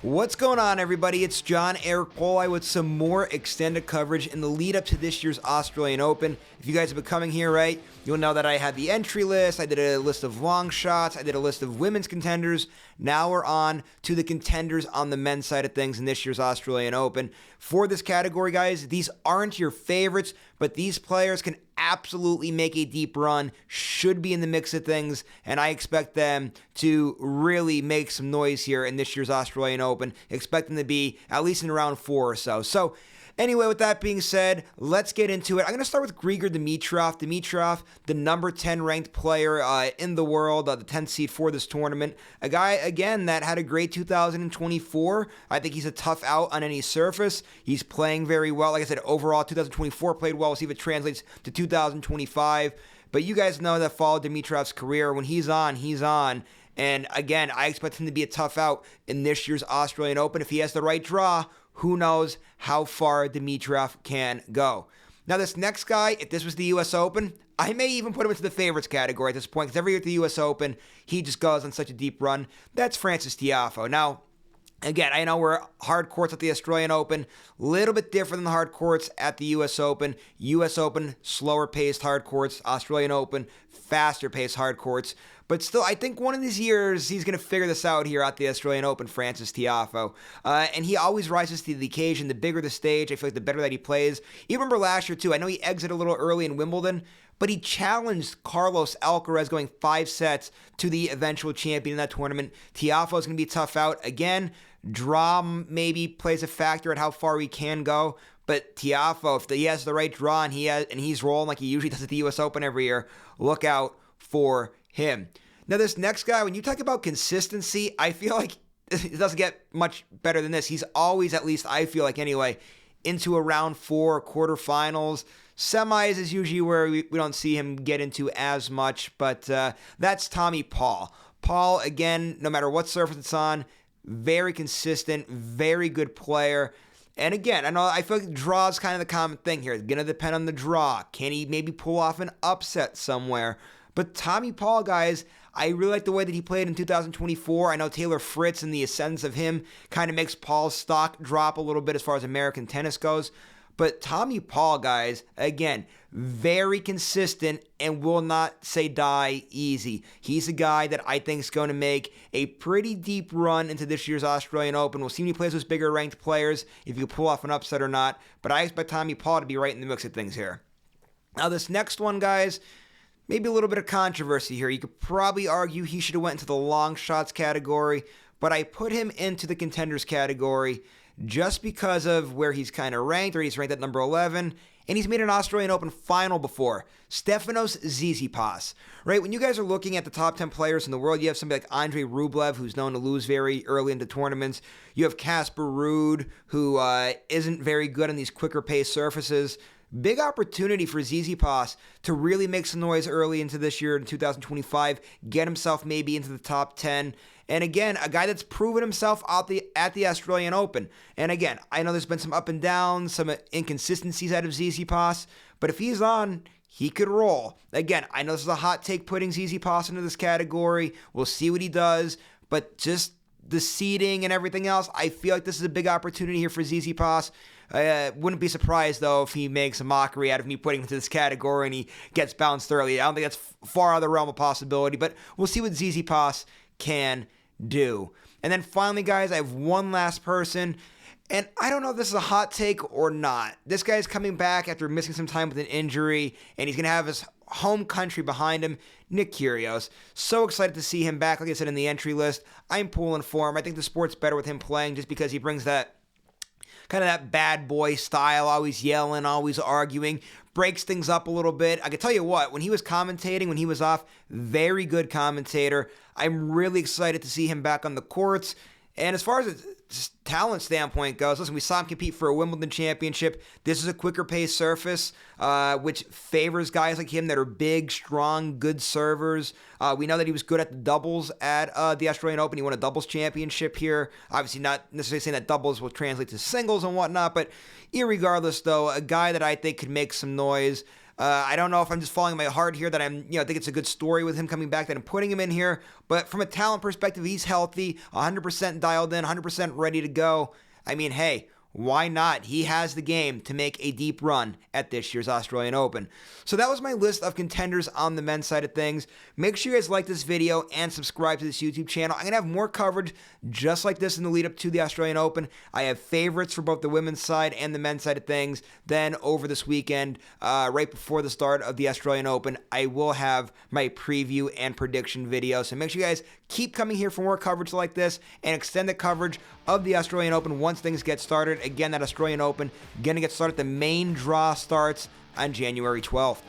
What's going on, everybody? It's John Eric Poli with some more extended coverage in the lead up to this year's Australian Open. If you guys have been coming here, right, you'll know that I had the entry list, I did a list of long shots, I did a list of women's contenders. Now we're on to the contenders on the men's side of things in this year's Australian Open. For this category, guys, these aren't your favorites, but these players can absolutely make a deep run, should be in the mix of things, and I expect them to really make some noise here in this year's Australian Open. Expect them to be at least in round 4 or so. So anyway, with that being said, let's get into it. I'm going to start with Grigor Dimitrov. Dimitrov, the number 10 ranked player in the world, the 10th seed for this tournament. A guy, again, that had a great 2024. I think he's a tough out on any surface. He's playing very well. Like I said, overall, 2024 played well. We'll see if it translates to 2025. But you guys know that followed Dimitrov's career. When he's on, he's on. And again, I expect him to be a tough out in this year's Australian Open. If he has the right draw, who knows how far Dimitrov can go. Now, this next guy, if this was the U.S. Open, I may even put him into the favorites category at this point, because every year at the U.S. Open, he just goes on such a deep run. That's Frances Tiafoe. Now, again, I know we're hard courts at the Australian Open, a little bit different than the hard courts at the U.S. Open. U.S. Open, slower paced hard courts. Australian Open, faster paced hard courts. But still, I think one of these years, he's going to figure this out here at the Australian Open, Frances Tiafoe. And he always rises to the occasion. The bigger the stage, I feel like the better that he plays. You remember last year, too. I know he exited a little early in Wimbledon, but he challenged Carlos Alcaraz going 5 sets to the eventual champion in that tournament. Tiafoe is going to be a tough out. Again, draw maybe plays a factor at how far he can go. But Tiafoe, if he has the right draw and he's rolling like he usually does at the U.S. Open every year, look out for him. Now, this next guy, when you talk about consistency, I feel like it doesn't get much better than this. He's always, at least I feel like anyway, into a round 4, quarterfinals. Semis is usually where we don't see him get into as much, but that's Tommy Paul. Paul, again, no matter what surface it's on, very consistent, very good player. And again, I feel like draw is kind of the common thing here. It's going to depend on the draw. Can he maybe pull off an upset somewhere? But Tommy Paul, guys, I really like the way that he played in 2024. I know Taylor Fritz and the ascendance of him kind of makes Paul's stock drop a little bit as far as American tennis goes. But Tommy Paul, guys, again, very consistent and will not say die easy. He's a guy that I think is going to make a pretty deep run into this year's Australian Open. We'll see when he plays with bigger ranked players, if he can pull off an upset or not. But I expect Tommy Paul to be right in the mix of things here. Now, this next one, guys, maybe a little bit of controversy here. You could probably argue he should have went into the long shots category, but I put him into the contenders category just because of where he's kind of ranked, or he's ranked at number 11, and he's made an Australian Open final before. Stefanos Tsitsipas, right? When you guys are looking at the top 10 players in the world, you have somebody like Andrei Rublev, who's known to lose very early into tournaments. You have Casper Ruud, who isn't very good on these quicker pace surfaces. Big opportunity for Tsitsipas to really make some noise early into this year in 2025, get himself maybe into the top 10. And again, a guy that's proven himself at the Australian Open. And again, I know there's been some up and downs, some inconsistencies out of Tsitsipas, but if he's on, he could roll. Again, I know this is a hot take putting Tsitsipas into this category. We'll see what he does, but just the seeding and everything else, I feel like this is a big opportunity here for Tsitsipas. Wouldn't be surprised, though, if he makes a mockery out of me putting him into this category and he gets bounced early. I don't think that's far out of the realm of possibility, but we'll see what Tsitsipas can do. And then finally, guys, I have one last person, and I don't know if this is a hot take or not. This guy's coming back after missing some time with an injury, and he's going to have his home country behind him, Nick Kyrgios. So excited to see him back, like I said, in the entry list. I'm pulling for him. I think the sport's better with him playing just because he brings that kind of that bad boy style, always yelling, always arguing, breaks things up a little bit. I can tell you what, when he was commentating, when he was off, very good commentator. I'm really excited to see him back on the courts. And as far as a talent standpoint goes, listen, we saw him compete for a Wimbledon championship. This is a quicker pace surface, which favors guys like him that are big, strong, good servers. We know that he was good at the doubles at the Australian Open. He won a doubles championship here. Obviously not necessarily saying that doubles will translate to singles and whatnot, but irregardless, though, a guy that I think could make some noise. I don't know if I'm just following my heart here that I think it's a good story with him coming back that I'm putting him in here. But from a talent perspective, he's healthy, 100% dialed in, 100% ready to go. I mean, hey, why not? He has the game to make a deep run at this year's Australian Open. So that was my list of contenders on the men's side of things. Make sure you guys like this video and subscribe to this YouTube channel. I'm going to have more coverage just like this in the lead up to the Australian Open. I have favorites for both the women's side and the men's side of things. Then over this weekend, right before the start of the Australian Open, I will have my preview and prediction video. So make sure you guys keep coming here for more coverage like this and extended coverage of the Australian Open once things get started. Again, that Australian Open going to get started. The main draw starts on January 12th.